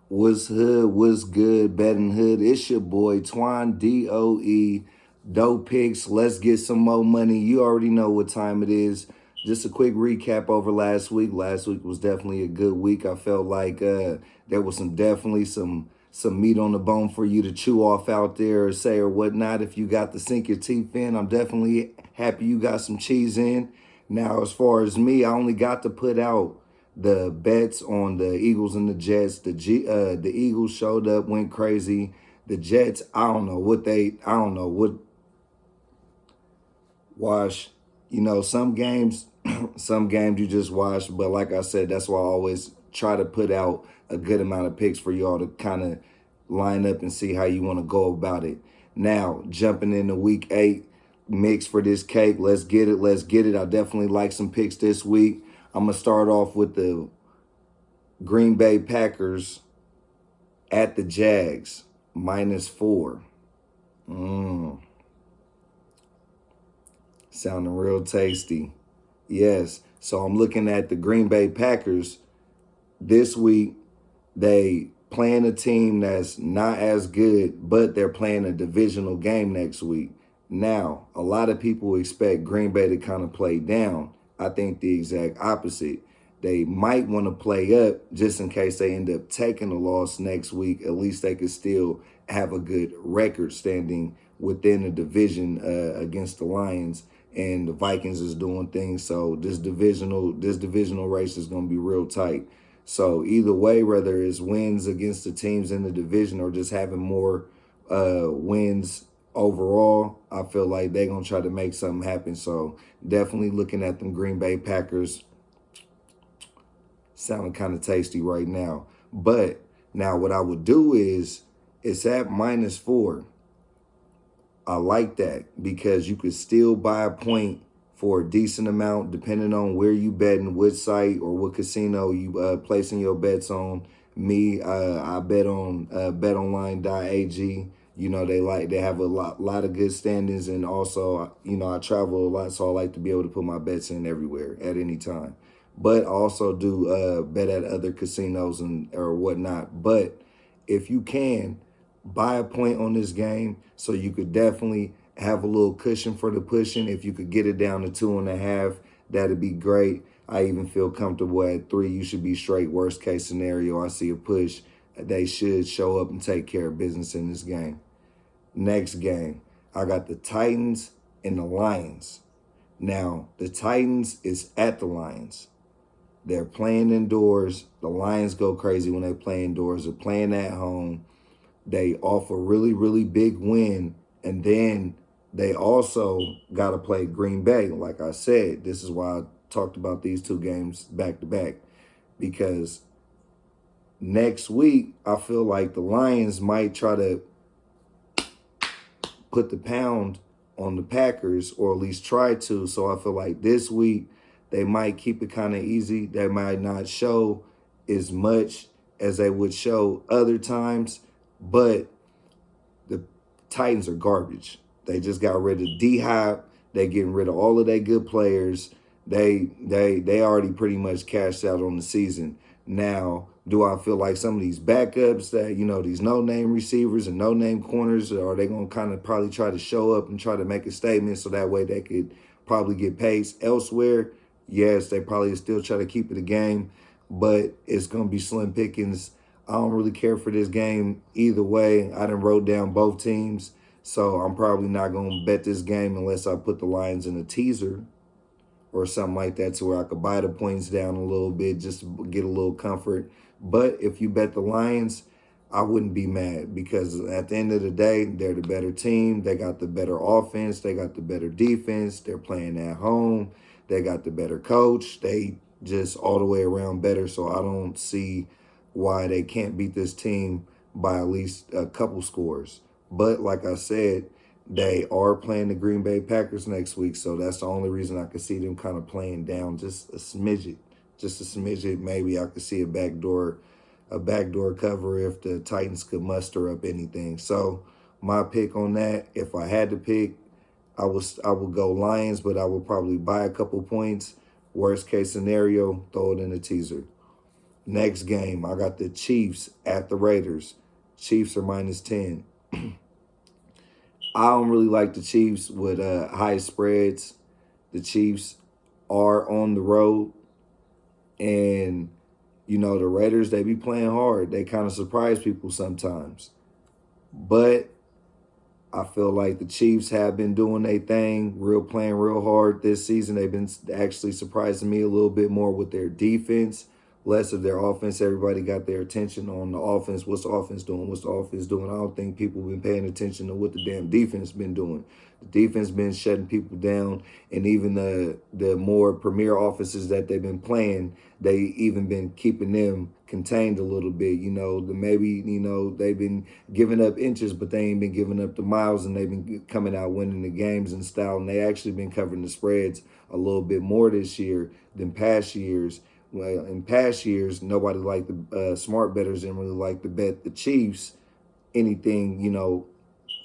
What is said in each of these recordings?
What's hood? What's good? Betting hood. It's your boy Twan DOE Picks. Let's get some more money. You already know what time it is. Just a quick recap over last week. Last week was definitely a good week. I felt like there was definitely some meat on the bone for you to chew off out there or say or whatnot. If you got to sink your teeth in, I'm definitely happy you got some cheese in. Now, as far as me, I only got to put out the bets on the Eagles and the Jets. The Eagles showed up, went crazy. The Jets, I don't know what wash. You know, some games, some games you just wash. But like I said, that's why I always try to put out a good amount of picks for y'all to kind of line up and see how you want to go about it. Now, jumping into week 8, mix for this cake. Let's get it. Let's get it. I definitely like some picks this week. I'm going to start off with the Green Bay Packers at the Jags, -4. Sounding real tasty. Yes. So I'm looking at the Green Bay Packers this week. They playing a team that's not as good, but they're playing a divisional game next week. Now, a lot of people expect Green Bay to kind of play down. I think the exact opposite. They might want to play up just in case they end up taking a loss next week. At least they could still have a good record standing within the division against the Lions. And the Vikings is doing things. So this divisional race is going to be real tight. So either way, whether it's wins against the teams in the division or just having more wins overall, I feel like they're going to try to make something happen. So definitely looking at them Green Bay Packers. Sounding kind of tasty right now. But now what I would do is it's at -4. I like that because you could still buy a point for a decent amount depending on where you betting, which site or what casino you placing your bets on. Me, I bet on betonline.ag. You know, they have a lot of good standings, and also, you know, I travel a lot, so I like to be able to put my bets in everywhere at any time. But I also do bet at other casinos and or whatnot. But if you can, buy a point on this game so you could definitely have a little cushion for the pushing. If you could get it down to 2.5, that'd be great. I even feel comfortable at 3. You should be straight. Worst case scenario, I see a push. They should show up and take care of business in this game. Next game, I got the Titans and the Lions. Now, the Titans is at the Lions. They're playing indoors. The Lions go crazy when they play indoors. They're playing at home. They off a really, really big win. And then they also got to play Green Bay. Like I said, this is why I talked about these two games back to back. Because next week, I feel like the Lions might try to put the pound on the Packers, or at least try to. So I feel like this week, they might keep it kind of easy. They might not show as much as they would show other times. But the Titans are garbage. They just got rid of D-Hop. They getting rid of all of their good players. They already pretty much cashed out on the season. Now, do I feel like some of these backups that, you know, these no-name receivers and no-name corners, are they going to kind of probably try to show up and try to make a statement so that way they could probably get paid elsewhere? Yes, they probably still try to keep it a game, but it's going to be slim pickings. I don't really care for this game either way. I done wrote down both teams, so I'm probably not going to bet this game unless I put the Lions in a teaser or something like that to where I could buy the points down a little bit just to get a little comfort. But if you bet the Lions, I wouldn't be mad because at the end of the day, they're the better team. They got the better offense. They got the better defense. They're playing at home. They got the better coach. They just all the way around better, so I don't see why they can't beat this team by at least a couple scores. But like I said, they are playing the Green Bay Packers next week, so that's the only reason I could see them kind of playing down just a smidget. Just a smidget. Maybe I could see a backdoor cover if the Titans could muster up anything. So my pick on that, if I had to pick, I would go Lions, but I would probably buy a couple points. Worst case scenario, throw it in a teaser. Next game, I got the Chiefs at the Raiders. Chiefs are -10. I don't really like the Chiefs with high spreads. The Chiefs are on the road, and the Raiders, they be playing hard. They kind of surprise people sometimes. But I feel like the Chiefs have been doing their thing, playing real hard this season. They've been actually surprising me a little bit more with their defense, less of their offense. Everybody got their attention on the offense. What's the offense doing? What's the offense doing? I don't think people have been paying attention to what the damn defense been doing. The defense been shutting people down, and even the more premier offenses that they've been playing, they even been keeping them contained a little bit. They've been giving up inches, but they ain't been giving up the miles, and they've been coming out winning the games in style. And they actually been covering the spreads a little bit more this year than past years. Well, in past years, nobody liked the smart bettors didn't really like to bet the Chiefs anything,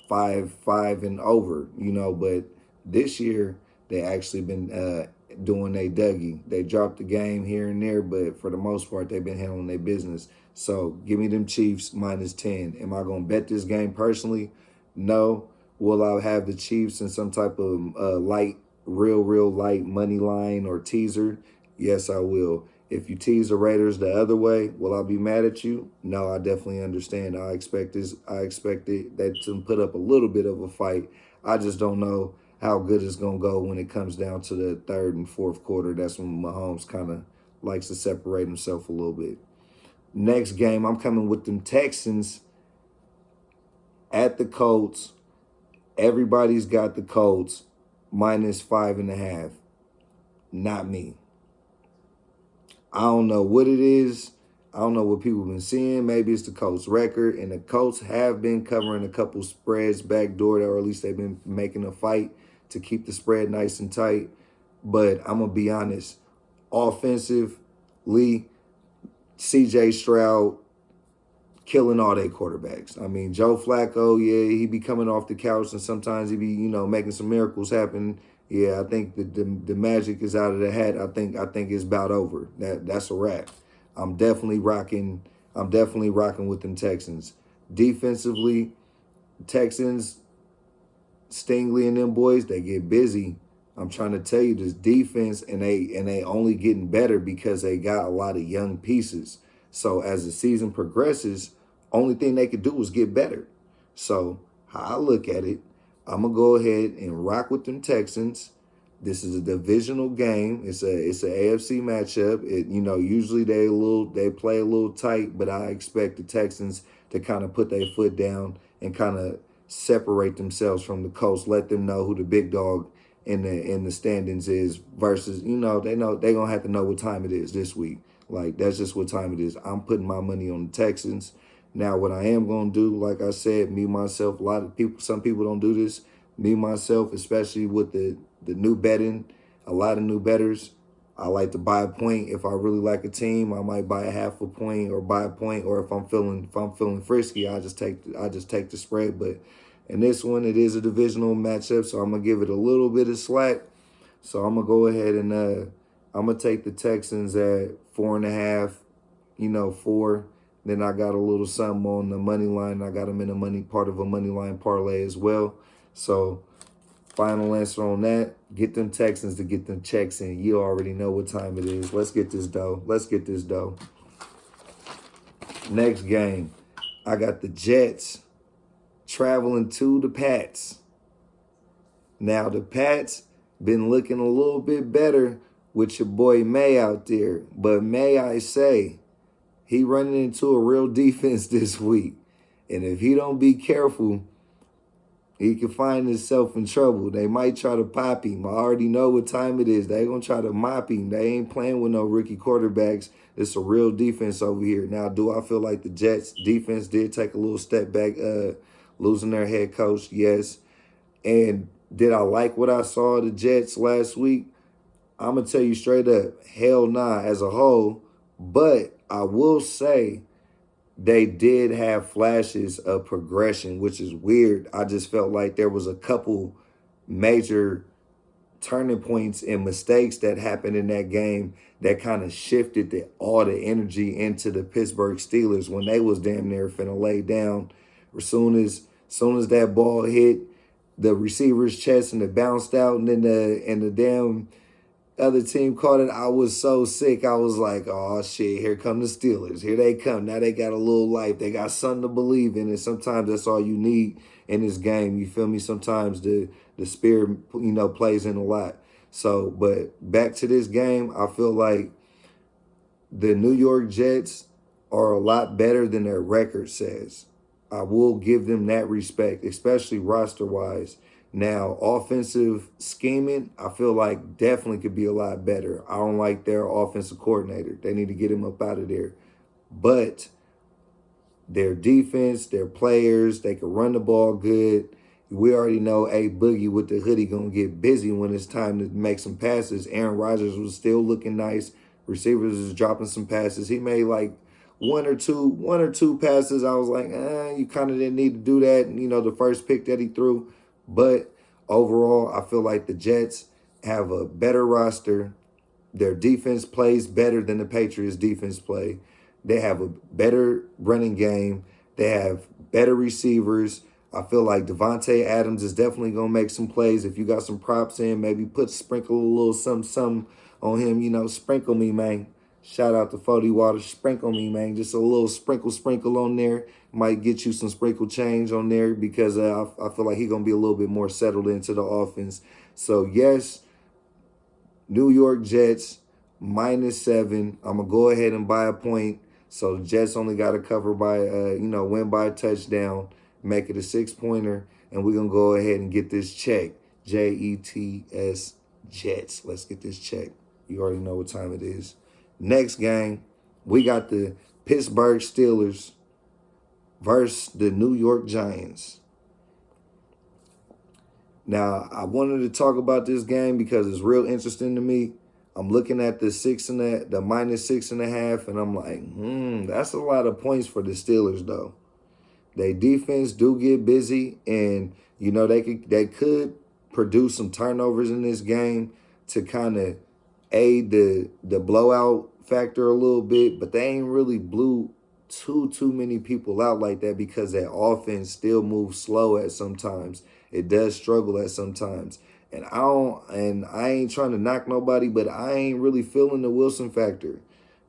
5 and over, but this year they actually been doing a Dougie. They dropped the game here and there, but for the most part, they've been handling their business. So give me them Chiefs -10. Am I going to bet this game personally? No. Will I have the Chiefs in some type of light, real light money line or teaser? Yes, I will. If you tease the Raiders the other way, will I be mad at you? No, I definitely understand. I expected that to put up a little bit of a fight. I just don't know how good it's going to go when it comes down to the third and fourth quarter. That's when Mahomes kind of likes to separate himself a little bit. Next game, I'm coming with them Texans at the Colts. Everybody's got the Colts -5.5. Not me. I don't know what it is. I don't know what people have been seeing. Maybe it's the Colts record, and the Colts have been covering a couple spreads backdoor, or at least they've been making a fight to keep the spread nice and tight. But I'm going to be honest. Offensively, C.J. Stroud killing all their quarterbacks. I mean, Joe Flacco, yeah, he be coming off the couch, and sometimes he be, making some miracles happen. Yeah, I think the magic is out of the hat. I think it's about over. That's a wrap. I'm definitely rocking with them Texans. Defensively, Texans, Stingley and them boys, they get busy. I'm trying to tell you, this defense, and they only getting better because they got a lot of young pieces. So as the season progresses, only thing they could do is get better. So how I look at it, I'm gonna go ahead and rock with them Texans. This is a divisional game. It's a AFC matchup. Usually they play a little tight, but I expect the Texans to kind of put their foot down and kind of separate themselves from the Colts. Let them know who the big dog in the standings is. Versus, they know they're gonna have to know what time it is this week. Like, that's just what time it is. I'm putting my money on the Texans. Now, what I am going to do, like I said, me, myself, some people don't do this. Me, myself, especially with the new betting, a lot of new bettors, I like to buy a point. If I really like a team, I might buy a half a point or buy a point. Or if I'm feeling frisky, I just take the spread. But in this one, it is a divisional matchup, so I'm going to give it a little bit of slack. So I'm going to go ahead and I'm going to take the Texans at 4.5, 4. Then I got a little something on the money line. I got them in a part of a money line parlay as well. So final answer on that, get them Texans to get them checks in. You already know what time it is. Let's get this dough. Next game, I got the Jets traveling to the Pats. Now, the Pats been looking a little bit better with your boy May out there. But may I say, he running into a real defense this week. And if he don't be careful, he can find himself in trouble. They might try to pop him. I already know what time it is. They going to try to mop him. They ain't playing with no rookie quarterbacks. It's a real defense over here. Now, do I feel like the Jets defense did take a little step back, losing their head coach? Yes. And did I like what I saw of the Jets last week? I'm going to tell you straight up, hell nah as a whole. But I will say they did have flashes of progression, which is weird. I just felt like there was a couple major turning points and mistakes that happened in that game that kind of shifted all the energy into the Pittsburgh Steelers when they was damn near finna lay down. As soon as that ball hit the receiver's chest and it bounced out, and then the damn other team caught it, I was so sick. I was like, oh shit, here come the Steelers. Here they come. Now they got a little life. They got something to believe in. And sometimes that's all you need in this game. You feel me? Sometimes the spirit, plays in a lot. So, but back to this game, I feel like the New York Jets are a lot better than their record says. I will give them that respect, especially roster-wise. Now, offensive scheming, I feel like definitely could be a lot better. I don't like their offensive coordinator. They need to get him up out of there. But their defense, their players, they can run the ball good. We already know A Boogie with the hoodie going to get busy when it's time to make some passes. Aaron Rodgers was still looking nice. Receivers is dropping some passes. He made like one or two passes. I was like, you kind of didn't need to do that. The first pick that he threw. But overall, I feel like the Jets have a better roster. Their defense plays better than the Patriots' defense play. They have a better running game. They have better receivers. I feel like Devontae Adams is definitely going to make some plays. If you got some props in, maybe sprinkle a little something on him. Sprinkle me, man. Shout out to 40 Water. Sprinkle me, man. Just a little sprinkle on there. Might get you some sprinkle change on there because I feel like he's going to be a little bit more settled into the offense. So, yes, New York Jets, -7. I'm going to go ahead and buy a point. So, the Jets only got to cover by, win by a touchdown, make it a 6-pointer, and we're going to go ahead and get this check. Jets, Jets. Let's get this check. You already know what time it is. Next game, we got the Pittsburgh Steelers versus the New York Giants. Now, I wanted to talk about this game because it's real interesting to me. I'm looking at the -6.5, and I'm like, that's a lot of points for the Steelers, though. Their defense do get busy, and they could produce some turnovers in this game to kind of aid the blowout factor a little bit, but they ain't really blew too many people out like that because that offense still moves slow at sometimes. It does struggle at sometimes. And I ain't trying to knock nobody, but I ain't really feeling the Wilson factor.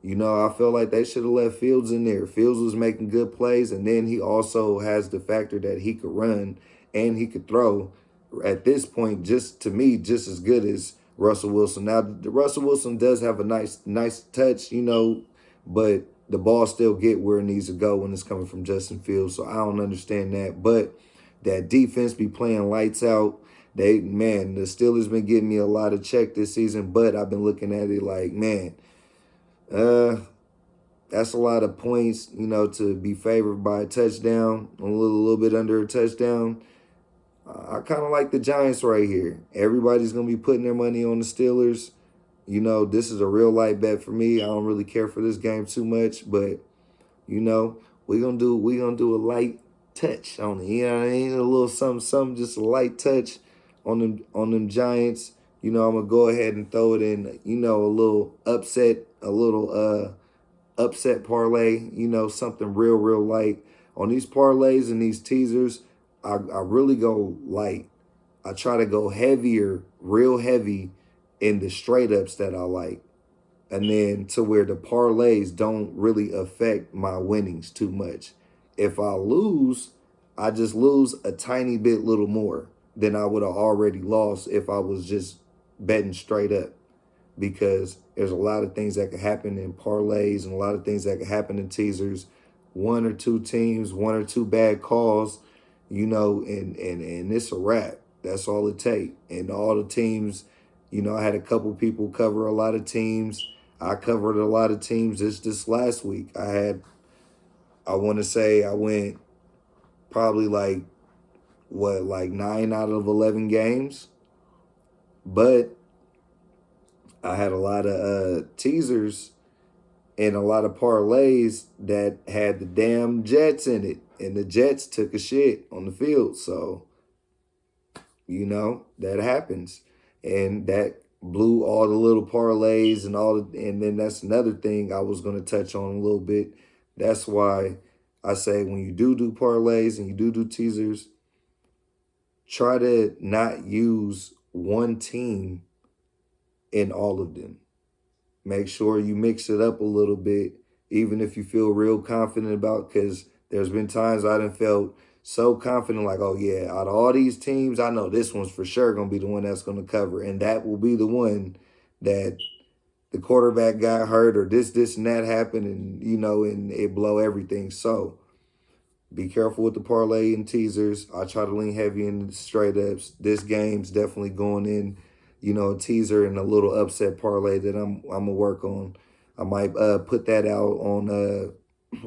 I feel like they should have left Fields in there. Fields was making good plays, and then he also has the factor that he could run and he could throw. At this point, just as good as Russell Wilson. Now, Russell Wilson does have a nice touch, but the ball still get where it needs to go when it's coming from Justin Fields. So I don't understand that. But that defense be playing lights out. The Steelers been getting me a lot of check this season, but I've been looking at it like, that's a lot of points, to be favored by a touchdown, a little bit under a touchdown. I kind of like the Giants right here. Everybody's going to be putting their money on the Steelers. This is a real light bet for me. I don't really care for this game too much, but we're gonna do a light touch on it. You know what I mean? A little something, just a light touch on them Giants. I'm gonna go ahead and throw it in, a little upset parlay, something real light. On these parlays and these teasers, I really go light. I try to go heavier, real heavy in the straight ups that I like. And then to where the parlays don't really affect my winnings too much. If I lose, I just lose a tiny bit little more than I would have already lost if I was just betting straight up. Because there's a lot of things that could happen in parlays and a lot of things that could happen in teasers. One or two teams, one or two bad calls, and it's a wrap. That's all it takes. And all the teams, I had a couple people cover a lot of teams. I covered a lot of teams this last week. I want to say I went probably like 9 out of 11 games. But I had a lot of teasers and a lot of parlays that had the damn Jets in it. And the Jets took a shit on the field. So, that happens. and that blew all the little parlays and all. And then that's another thing I was going to touch on a little bit. That's why I say when you do parlays and you do teasers, try to not use one team in all of them. Make sure you mix it up a little bit, even if you feel real confident about, because there's been times I done felt so confident, like, oh yeah, out of all these teams, I know this one's for sure going to be the one that's going to cover. And that will be the one that the quarterback got hurt or this, and that happened, and, and it blow everything. So be careful with the parlay and teasers. I try to lean heavy in the straight ups. This game's definitely going in, a teaser and a little upset parlay that I'm gonna work on. I might put that out on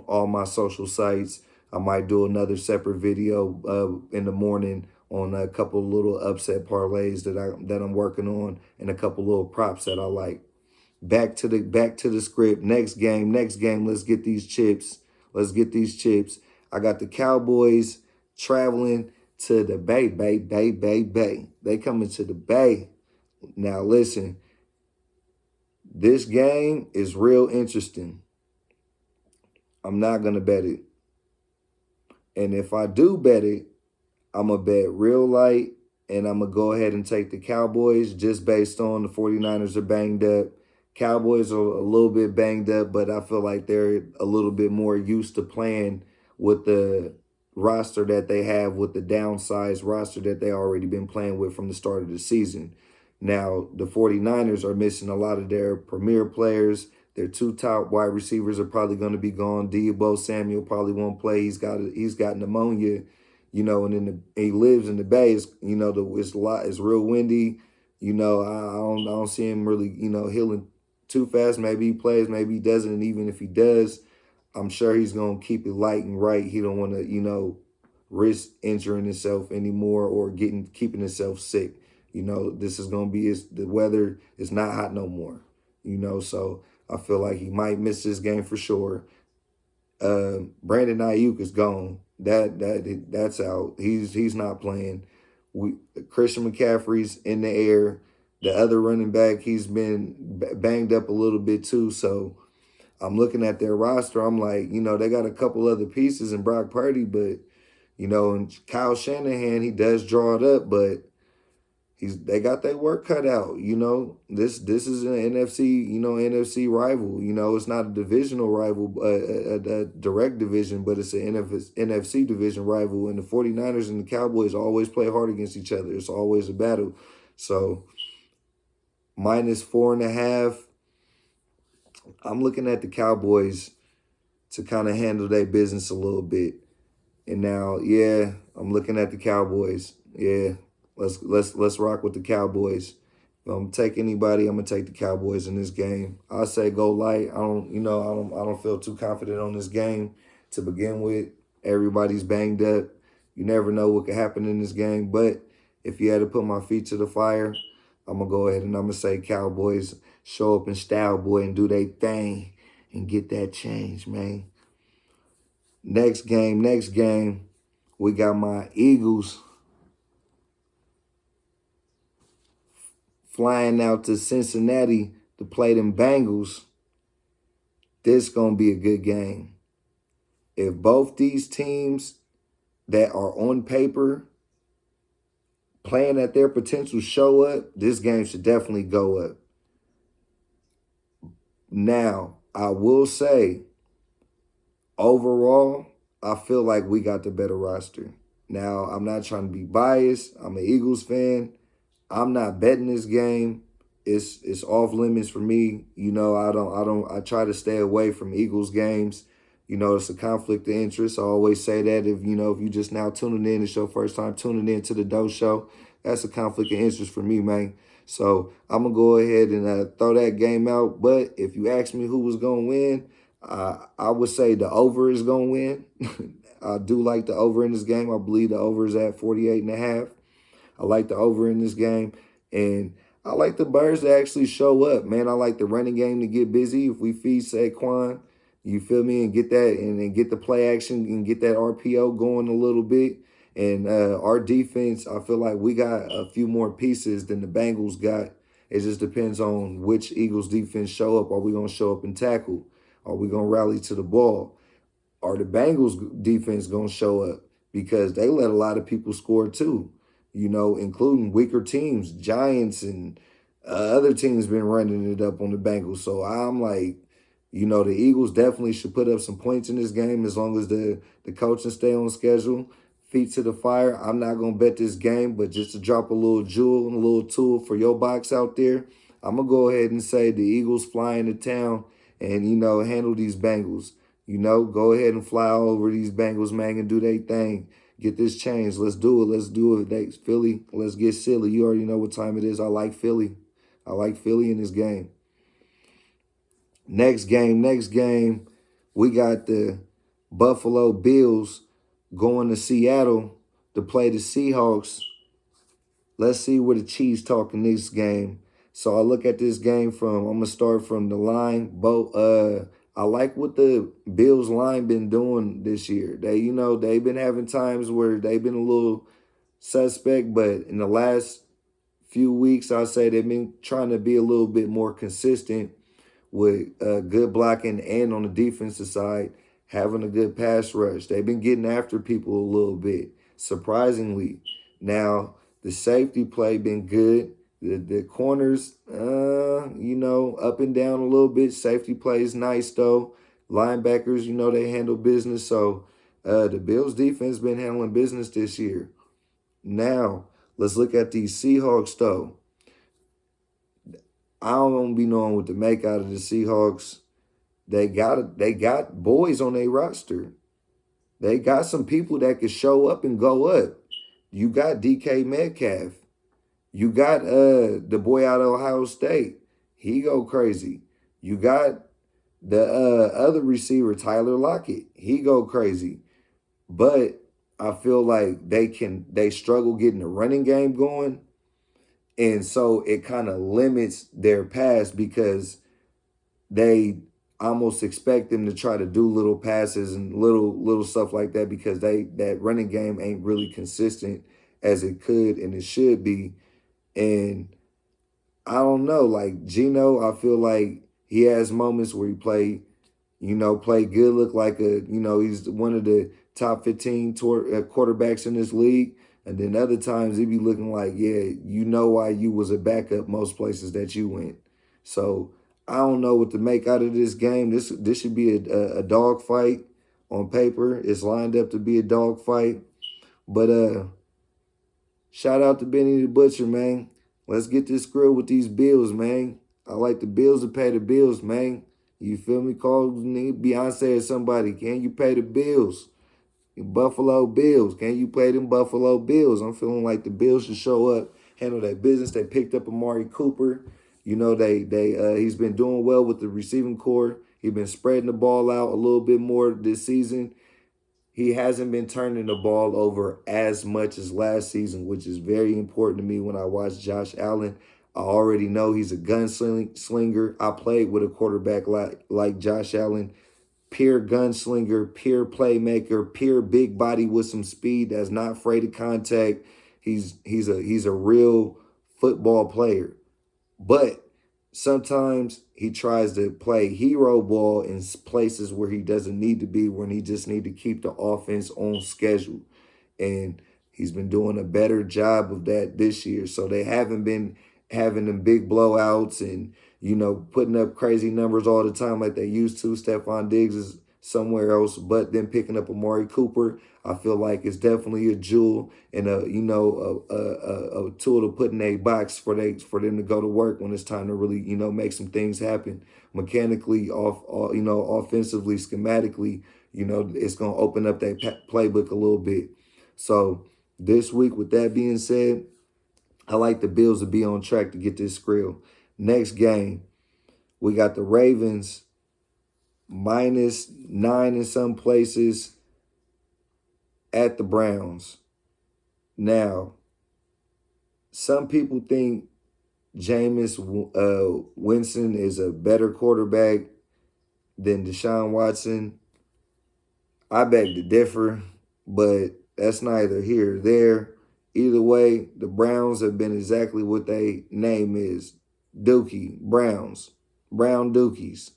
all my social sites. I might do another separate video in the morning on a couple little upset parlays that I'm working on, and a couple little props that I like. Back to the script. Next game. Let's get these chips. I got the Cowboys traveling to the Bay. They coming to the Bay. Now listen, this game is real interesting. I'm not going to bet it. And if I do bet it, I'm going to bet real light, and I'm going to go ahead and take the Cowboys just based on the 49ers are banged up. Cowboys are a little bit banged up, but I feel like they're a little bit more used to playing with the roster that they have, with the downsized roster that they already been playing with from the start of the season. Now, the 49ers are missing a lot of their premier players. Their two top wide receivers are probably going to be gone. Deebo Samuel probably won't play. He's got pneumonia, and then he lives in the Bay. It's it's real windy. I don't see him really healing too fast. Maybe he plays, maybe he doesn't. And even if he does, I'm sure he's going to keep it light and right. He don't want to risk injuring himself anymore or keeping himself sick. This is going to be the weather is not hot no more. So I feel like he might miss this game for sure. Brandon Ayuk is gone. That's out. He's not playing. Christian McCaffrey's in the air. The other running back, he's been banged up a little bit too. So I'm looking at their roster. I'm like, they got a couple other pieces in Brock Purdy, but and Kyle Shanahan, he does draw it up, but they got their work cut out. This is an NFC rival. It's not a divisional rival, a direct division, but it's an NFC division rival. And the 49ers and the Cowboys always play hard against each other. It's always a battle. So -4.5. I'm looking at the Cowboys to kind of handle their business a little bit. And now, yeah, I'm looking at the Cowboys. Yeah. Let's rock with the Cowboys. If I'm gonna take anybody, I'm gonna take the Cowboys in this game. I say go light. I don't feel too confident on this game to begin with. Everybody's banged up. You never know what could happen in this game. But if you had to put my feet to the fire, I'm gonna go ahead and I'm gonna say Cowboys show up in style, boy, and do their thing and get that change, man. Next game, we got my Eagles flying out to Cincinnati to play them Bengals. This going to be a good game. If both these teams that are on paper playing at their potential show up, this game should definitely go up. Now, I will say, overall, I feel like we got the better roster. Now, I'm not trying to be biased. I'm an Eagles fan. I'm not betting this game. It's off limits for me. I try to stay away from Eagles games. It's a conflict of interest. I always say that if you just now tuning in, it's your first time tuning in to the DOE show, that's a conflict of interest for me, man. So I'm going to go ahead and throw that game out. But if you ask me who was going to win, I would say the over is going to win. I do like the over in this game. I believe the over is at 48.5. I like the over in this game. And I like the Birds to actually show up, man. I like the running game to get busy. If we feed Saquon, you feel me, and get that and get the play action and get that RPO going a little bit. And our defense, I feel like we got a few more pieces than the Bengals got. It just depends on which Eagles defense show up. Are we going to show up and tackle? Are we going to rally to the ball? Are the Bengals defense going to show up? Because they let a lot of people score too, including weaker teams. Giants and other teams been running it up on the Bengals. So I'm like, the Eagles definitely should put up some points in this game as long as the coaching stay on schedule. Feet to the fire. I'm not going to bet this game, but just to drop a little jewel and a little tool for your box out there, I'm going to go ahead and say the Eagles fly into town and, handle these Bengals. Go ahead and fly over these Bengals, man, and do their thing. Get this change. Let's do it. Let's do it. Philly, let's get silly. You already know what time it is. I like Philly. I like Philly in this game. Next game, we got the Buffalo Bills going to Seattle to play the Seahawks. Let's see where the Chiefs talk in this game. So I look at this game I'm going to start from the line. I like what the Bills line been doing this year. They've been having times where they've been a little suspect, but in the last few weeks, I'll say they've been trying to be a little bit more consistent with good blocking and on the defensive side, having a good pass rush. They've been getting after people a little bit, surprisingly. Now, the safety play been good. The corners, up and down a little bit. Safety play is nice, though. Linebackers, they handle business. So the Bills defense been handling business this year. Now, let's look at these Seahawks, though. I don't be knowing what to make out of the Seahawks. They got boys on their roster. They got some people that could show up and go up. You got DK Metcalf. You got the boy out of Ohio State. He go crazy. You got the other receiver, Tyler Lockett. He go crazy. But I feel like they struggle getting the running game going. And so it kind of limits their pass because they almost expect them to try to do little passes and little stuff like that because that running game ain't really consistent as it could and it should be. And I don't know, like Geno, I feel like he has moments where he play good, look like he's one of the top 15 quarterbacks in this league. And then other times he be looking like, yeah, why you was a backup most places that you went. So I don't know what to make out of this game. This should be a dog fight on paper. It's lined up to be a dog fight. But shout out to Benny the Butcher, man. Let's get this grill with these bills, man. I like the bills to pay the bills, man. You feel me? Call Beyonce or somebody. Can you pay the bills? Buffalo Bills. Can you play them Buffalo Bills? I'm feeling like the Bills should show up, handle their business. They picked up Amari Cooper. He's been doing well with the receiving core. He's been spreading the ball out a little bit more this season. He hasn't been turning the ball over as much as last season, which is very important to me when I watch Josh Allen. I already know he's a gunslinger. I played with a quarterback like Josh Allen. Pure gunslinger, pure playmaker, pure big body with some speed that's not afraid of contact. He's a real football player. But sometimes he tries to play hero ball in places where he doesn't need to be, when he just need to keep the offense on schedule. And he's been doing a better job of that this year. So they haven't been having them big blowouts and, putting up crazy numbers all the time like they used to. Stephon Diggs is somewhere else, but then picking up Amari Cooper, I feel like it's definitely a jewel and a tool to put in a box for them to go to work when it's time to really, make some things happen mechanically, offensively, schematically. It's going to open up that playbook a little bit. So this week, with that being said, I like the Bills to be on track to get this grill. Next game, we got the Ravens -9 in some places at the Browns. Now, some people think Jameis Winston is a better quarterback than Deshaun Watson. I beg to differ, but that's neither here or there. Either way, the Browns have been exactly what they name is. Dookie Browns. Brown Dookies.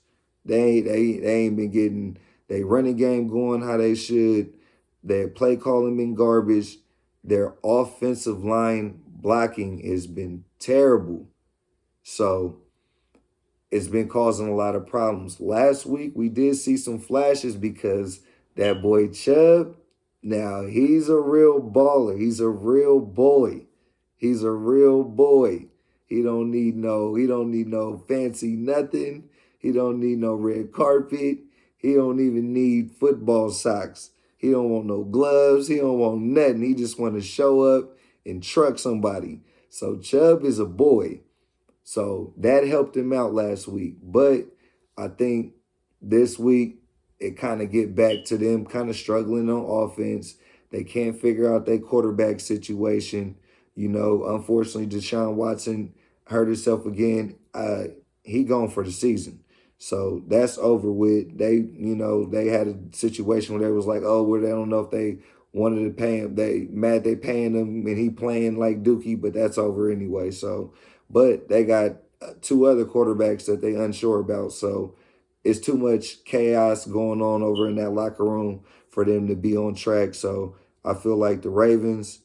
They ain't been getting they running game going how they should. Their play calling been garbage. Their offensive line blocking has been terrible. So it's been causing a lot of problems. Last week we did see some flashes because that boy Chubb, now he's a real baller. He's a real boy. He's a real boy. He don't need no fancy nothing. He don't need no red carpet. He don't even need football socks. He don't want no gloves. He don't want nothing. He just want to show up and truck somebody. So Chubb is a boy. So that helped him out last week. But I think this week it kind of get back to them kind of struggling on offense. They can't figure out their quarterback situation. You know, unfortunately, Deshaun Watson hurt himself again. He gone for the season. So that's over with. They had a situation where they was like, oh, where they don't know if they wanted to pay him. They paying him and he playing like Dookie, but that's over anyway. So, but they got two other quarterbacks that they unsure about. So it's too much chaos going on over in that locker room for them to be on track. So I feel like the Ravens,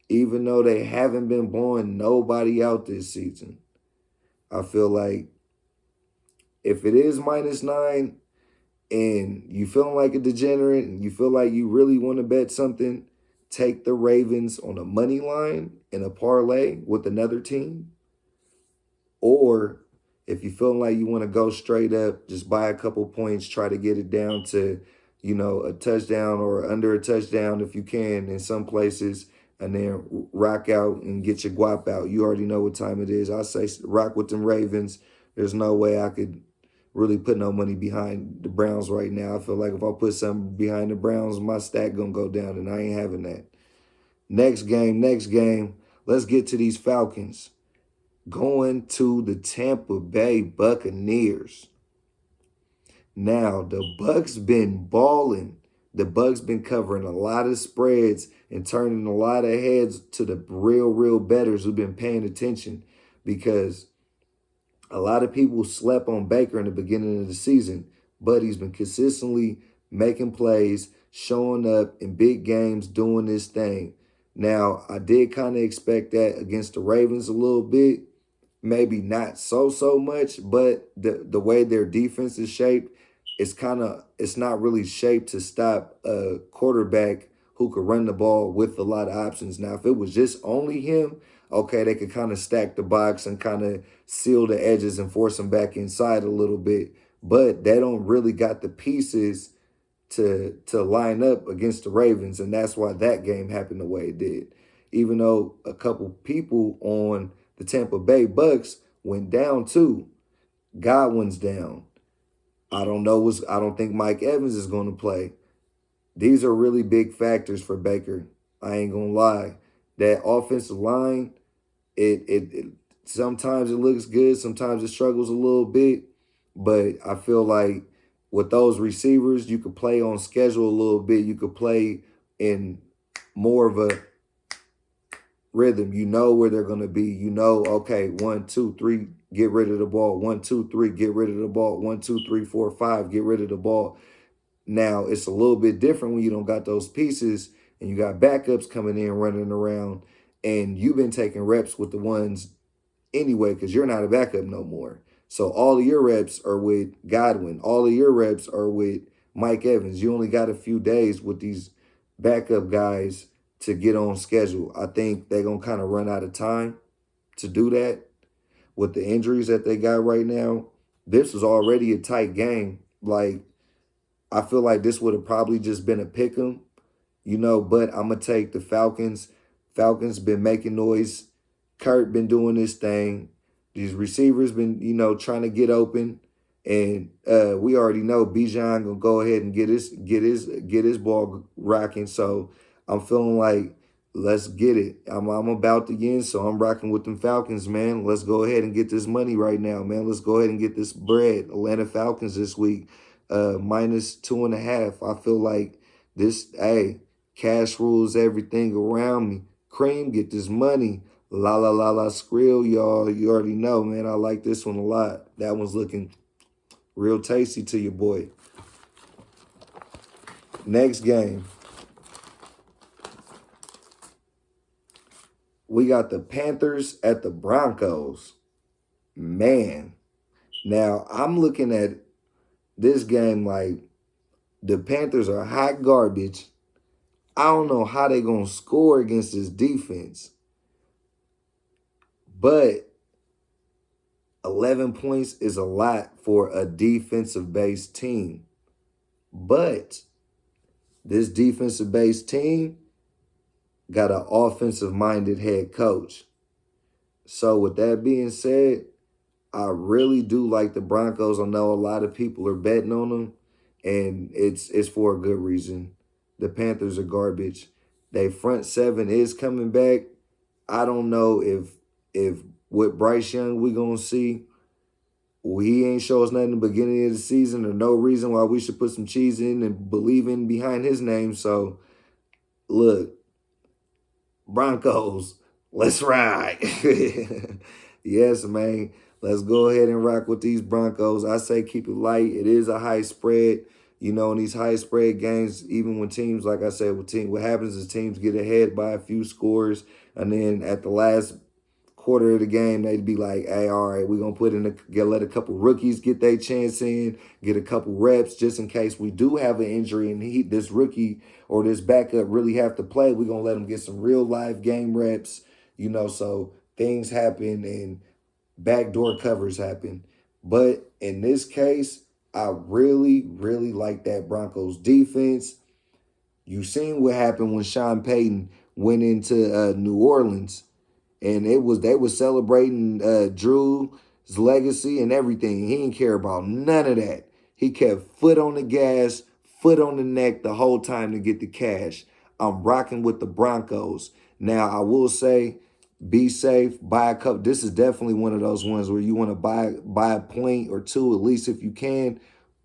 even though they haven't been blowing nobody out this season, I feel like if it is -9 and you feeling like a degenerate and you feel like you really want to bet something, take the Ravens on a money line in a parlay with another team. Or if you feeling like you want to go straight up, just buy a couple points, try to get it down to, a touchdown or under a touchdown if you can in some places, and then rock out and get your guap out. You already know what time it is. I say rock with them Ravens. There's no way I could really put no money behind the Browns right now. I feel like if I put something behind the Browns, my stack going to go down, and I ain't having that. Next game. Let's get to these Falcons. Going to the Tampa Bay Buccaneers. Now, the Bucs been balling. The Bucs been covering a lot of spreads and turning a lot of heads to the real bettors who've been paying attention, because a lot of people slept on Baker in the beginning of the season, but he's been consistently making plays, showing up in big games, doing this thing. Now, I did kind of expect that against the Ravens a little bit. Maybe not so much, but the way their defense is shaped, it's not really shaped to stop a quarterback who could run the ball with a lot of options. Now, if it was just only him, okay, they could kind of stack the box and kind of seal the edges and force him back inside a little bit. But they don't really got the pieces to line up against the Ravens, and that's why that game happened the way it did. Even though a couple people on the Tampa Bay Bucs went down too. Godwin's down. I don't think Mike Evans is going to play. These are really big factors for Baker. I ain't gonna lie. That offensive line, it sometimes it looks good, sometimes it struggles a little bit. But I feel like with those receivers, you could play on schedule a little bit. You could play in more of a rhythm. You know where they're going to be. Okay, 1, 2, 3, get rid of the ball. 1, 2, 3, get rid of the ball. 1, 2, 3, 4, 5, get rid of the ball. Now, it's a little bit different when you don't got those pieces and you got backups coming in, running around, and you've been taking reps with the ones anyway because you're not a backup no more. So all of your reps are with Godwin. All of your reps are with Mike Evans. You only got a few days with these backup guys to get on schedule. I think they're going to kind of run out of time to do that with the injuries that they got right now. This was already a tight game. Like, I feel like this would have probably just been a pick 'em, but I'm going to take the Falcons. Falcons been making noise. Kurt been doing this thing. These receivers been, trying to get open. And we already know Bijan going to go ahead and get his ball rocking. So I'm feeling like, let's get it. I'm about to get in, so I'm rocking with them Falcons, man. Let's go ahead and get this money right now, man. Let's go ahead and get this bread. Atlanta Falcons this week, -2.5. I feel like this, Cash rules everything around me. Cream, get this money. La la la la skrill, y'all. You already know, man. I like this one a lot. That one's looking real tasty to your boy. Next game. We got the Panthers at the Broncos. Man. Now, I'm looking at this game like the Panthers are hot garbage. I don't know how they're going to score against this defense. But 11 points is a lot for a defensive-based team. But this defensive-based team got an offensive-minded head coach. So with that being said, I really do like the Broncos. I know a lot of people are betting on them, and it's for a good reason. The Panthers are garbage. Their front seven is coming back. I don't know if with Bryce Young we gonna see. He ain't show us nothing in the beginning of the season, or no reason why we should put some cheese in and believe in behind his name. So look, Broncos, let's ride. Yes, man. Let's go ahead and rock with these Broncos. I say keep it light. It is a high spread. You know, in these high spread games, even when teams, like I said, what happens is teams get ahead by a few scores, and then at the last quarter of the game, they'd be like, hey, all right, we're going to put in let a couple rookies get their chance in, get a couple reps just in case we do have an injury and this rookie or this backup really have to play. We're going to let them get some real live game reps, you know, so things happen and backdoor covers happen. But in this case, I really, really like that Broncos defense. You seen what happened when Sean Payton went into New Orleans, and they were celebrating Drew's legacy and everything. He didn't care about none of that. He kept foot on the gas, foot on the neck the whole time to get the cash. I'm rocking with the Broncos. Now, I will say, be safe, buy a couple. This is definitely one of those ones where you want to buy a point or two, at least if you can.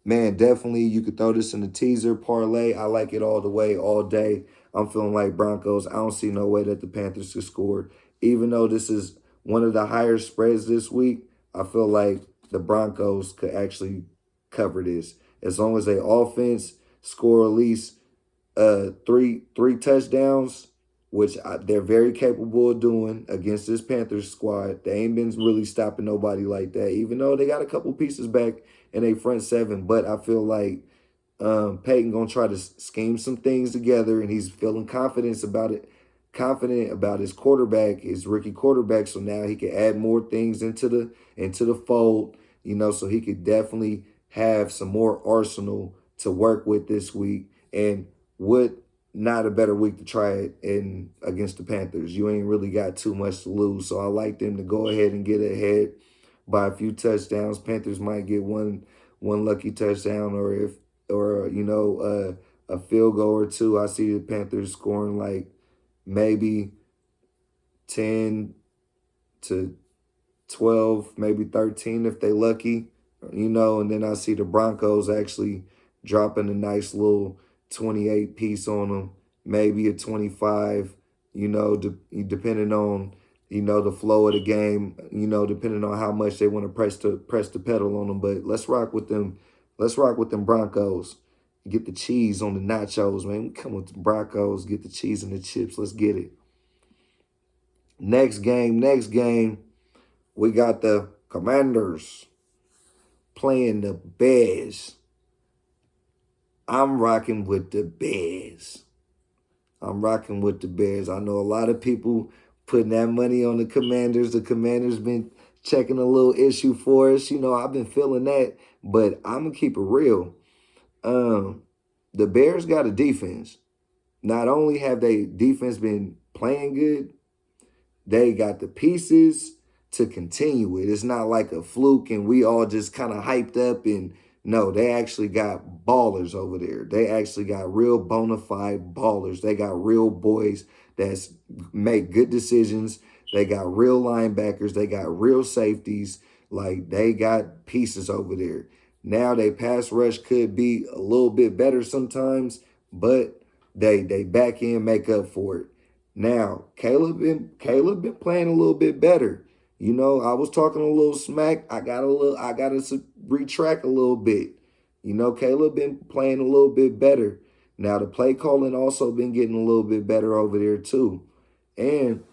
Man, definitely you could throw this in the teaser parlay. I like it all the way, all day. I'm feeling like Broncos. I don't see no way that the Panthers could score. Even though this is one of the higher spreads this week, I feel like the Broncos could actually cover this. As long as their offense score at least three touchdowns, which they're very capable of doing against this Panthers squad. They ain't been really stopping nobody like that, even though they got a couple pieces back in their front seven. But I feel like Peyton going to try to scheme some things together, and he's feeling confident about his quarterback, his rookie quarterback. So now he can add more things into the fold, you know, so he could definitely have some more arsenal to work with this week. And not a better week to try it in against the Panthers. You ain't really got too much to lose. So I like them to go ahead and get ahead by a few touchdowns. Panthers might get one lucky touchdown, or a field goal or two. I see the Panthers scoring like maybe 10 to 12, maybe 13 if they lucky, you know, and then I see the Broncos actually dropping a nice little 28 piece on them, maybe a 25, you know, depending on, you know, the flow of the game, you know, depending on how much they want to press the pedal on them. But let's rock with them. Let's rock with them Broncos. Get the cheese on the nachos, man. We come with the Broncos, get the cheese and the chips. Let's get it. Next game, we got the Commanders playing the Bears. I'm rocking with the Bears. I know a lot of people putting that money on the Commanders. The Commanders been checking a little issue for us. You know, I've been feeling that, but I'm going to keep it real. The Bears got a defense. Not only have they defense been playing good, they got the pieces to continue it. It's not like a fluke and we all just kind of hyped up. And no, they actually got ballers over there. They actually got real bona fide ballers. They got real boys that make good decisions. They got real linebackers. They got real safeties. Like, they got pieces over there. Now, they pass rush could be a little bit better sometimes, but they back end make up for it. Now, Caleb been playing a little bit better. You know, I was talking a little smack. I gotta retract a little bit. You know, Caleb been playing a little bit better. Now the play calling also been getting a little bit better over there too. And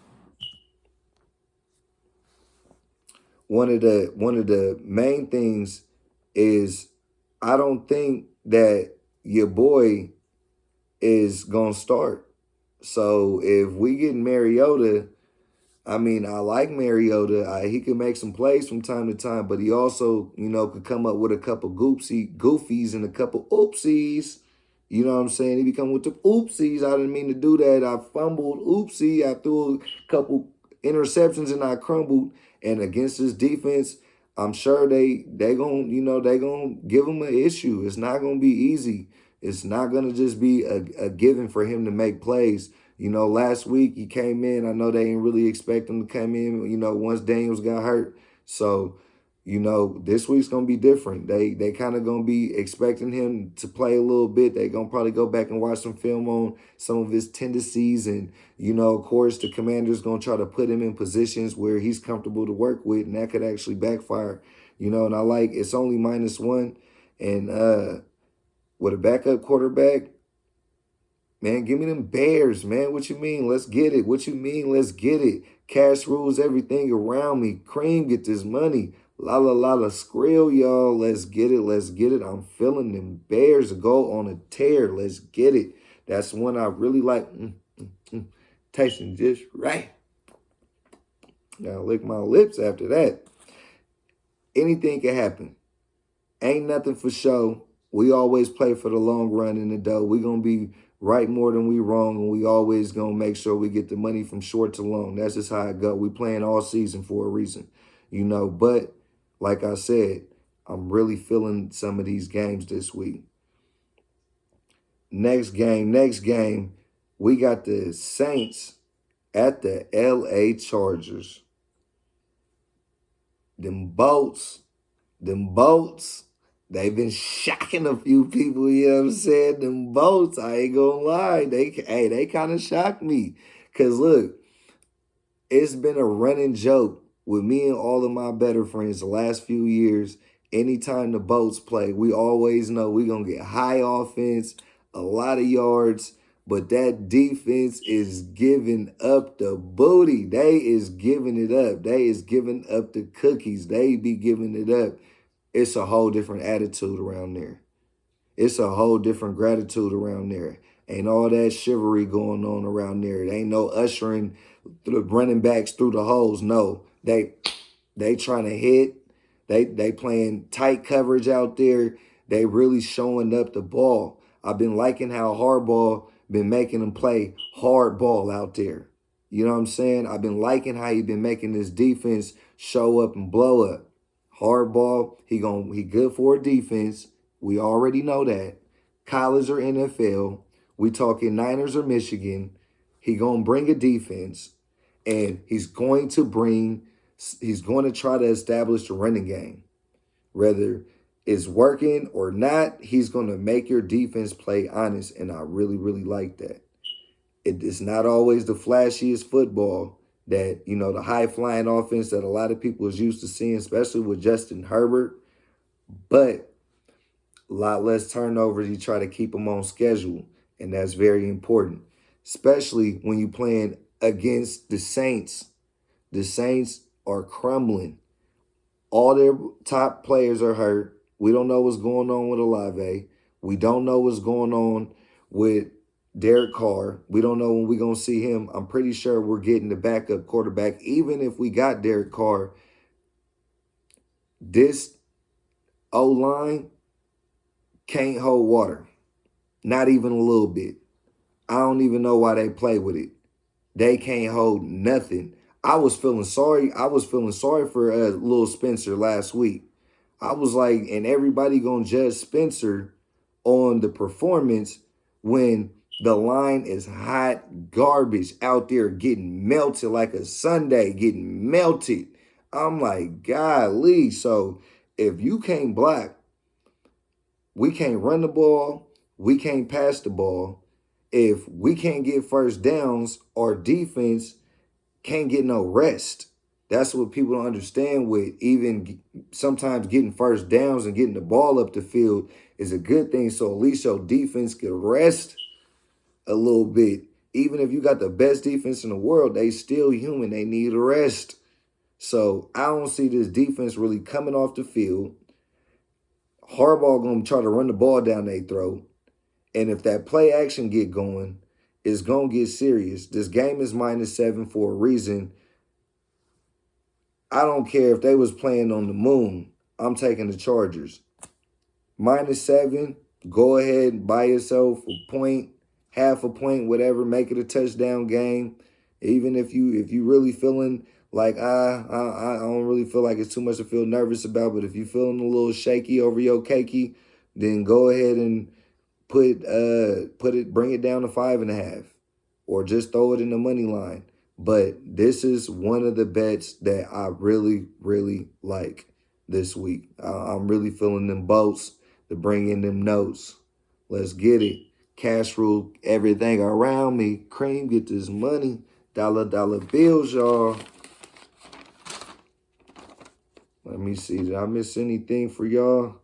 one of the main things is I don't think that your boy is gonna start. So if we get Mariota, I mean, I like Mariota. He can make some plays from time to time, but he also, you know, could come up with a couple goofies and a couple oopsies. You know what I'm saying? He become with the oopsies. I didn't mean to do that. I fumbled. Oopsie. I threw a couple interceptions and I crumbled. And against this defense, I'm sure they gonna give him an issue. It's not gonna be easy. It's not gonna just be a given for him to make plays. You know, last week he came in. I know they didn't really expect him to come in, you know, once Daniels got hurt. So, you know, this week's going to be different. They kind of going to be expecting him to play a little bit. They going to probably go back and watch some film on some of his tendencies. And, you know, of course, the Commander's going to try to put him in positions where he's comfortable to work with, and that could actually backfire. You know, and I like it's only -1. And with a backup quarterback, man, give me them Bears, man. What you mean? Let's get it. What you mean? Let's get it. Cash rules everything around me. Cream, get this money. La la la la skrill, y'all. Let's get it. Let's get it. I'm feeling them Bears to go on a tear. Let's get it. That's one I really like. Tasting just right. Gotta lick my lips after that. Anything can happen. Ain't nothing for show. We always play for the long run in the dough. We gonna be right more than we wrong, and we always gonna make sure we get the money from short to long. That's just how it go. We playing all season for a reason, you know. But like I said, I'm really feeling some of these games this week. Next game, we got the Saints at the LA Chargers. Them boats, they've been shocking a few people, you know what I'm saying? Them boats, I ain't gonna lie. They kind of shocked me. Cause look, it's been a running joke with me and all of my better friends the last few years. Anytime the boats play, we always know we gonna get high offense, a lot of yards, but that defense is giving up the booty. They is giving it up. They is giving up the cookies. They be giving it up. It's a whole different attitude around there. It's a whole different gratitude around there. Ain't all that chivalry going on around there. There ain't no ushering the running backs through the holes. No, they trying to hit. They playing tight coverage out there. They really showing up the ball. I've been liking how Harbaugh been making them play hard ball out there. You know what I'm saying? I've been liking how he been making this defense show up and blow up. Hardball, he good for a defense. We already know that. College or NFL, we talking Niners or Michigan. He gonna bring a defense, and he's going to try to establish the running game. Whether it's working or not, he's gonna make your defense play honest, and I really, really like that. It's not always the flashiest football that, you know, the high-flying offense that a lot of people is used to seeing, especially with Justin Herbert, but a lot less turnovers. You try to keep them on schedule, and that's very important, especially when you're playing against the Saints. The Saints are crumbling. All their top players are hurt. We don't know what's going on with Olave. We don't know what's going on with Derek Carr. We don't know when we're going to see him. I'm pretty sure we're getting the backup quarterback. Even if we got Derek Carr, this O-line can't hold water. Not even a little bit. I don't even know why they play with it. They can't hold nothing. I was feeling sorry for little Spencer last week. I was like, and everybody going to judge Spencer on the performance when the line is hot garbage out there getting melted like a sundae, getting melted. I'm like, golly. So if you can't block, we can't run the ball, we can't pass the ball, if we can't get first downs, our defense can't get no rest. That's what people don't understand with even sometimes getting first downs and getting the ball up the field is a good thing. So at least your defense can rest a little bit. Even if you got the best defense in the world, they still human. They need a rest. So I don't see this defense really coming off the field. Harbaugh going to try to run the ball down their throat. And if that play action get going, it's going to get serious. This game is -7 for a reason. I don't care if they was playing on the moon. I'm taking the Chargers. -7, go ahead, buy yourself a point, half a point, whatever, make it a touchdown game. Even if you really feeling like I don't really feel like it's too much to feel nervous about, but if you feeling a little shaky over your cakey, then go ahead and bring it down to 5.5, or just throw it in the money line. But this is one of the bets that I really, really like this week. I'm really feeling them boats to bring in them notes. Let's get it. Cash rule everything around me. Cream, get this money. Dollar bills, y'all. Let me see. Did I miss anything for y'all?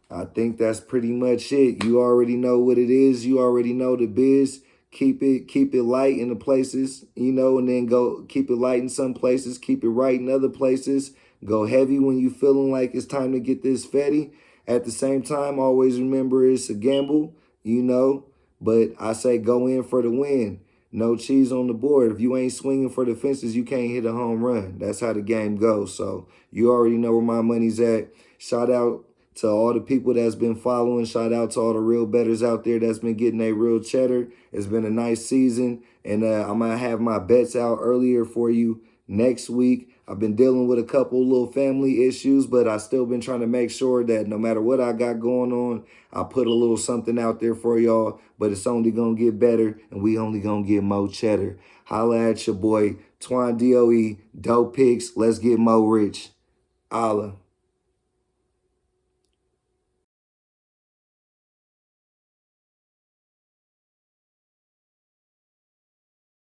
I think that's pretty much it. You already know what it is. You already know the biz. Keep it light in the places, and then go keep it light in some places, keep it right in other places. Go heavy when you feeling like it's time to get this fetty. At the same time, always remember it's a gamble, but I say go in for the win. No cheese on the board. If you ain't swinging for the fences, you can't hit a home run. That's how the game goes. So you already know where my money's at. Shout out to all the people that's been following. Shout out to all the real bettors out there that's been getting a real cheddar. It's been a nice season, and I'm going to have my bets out earlier for you next week. I've been dealing with a couple little family issues, but I still been trying to make sure that no matter what I got going on, I put a little something out there for y'all, but it's only going to get better, and we only going to get more cheddar. Holla at your boy, Twan DOE, Dope Picks. Let's get more rich. Holla.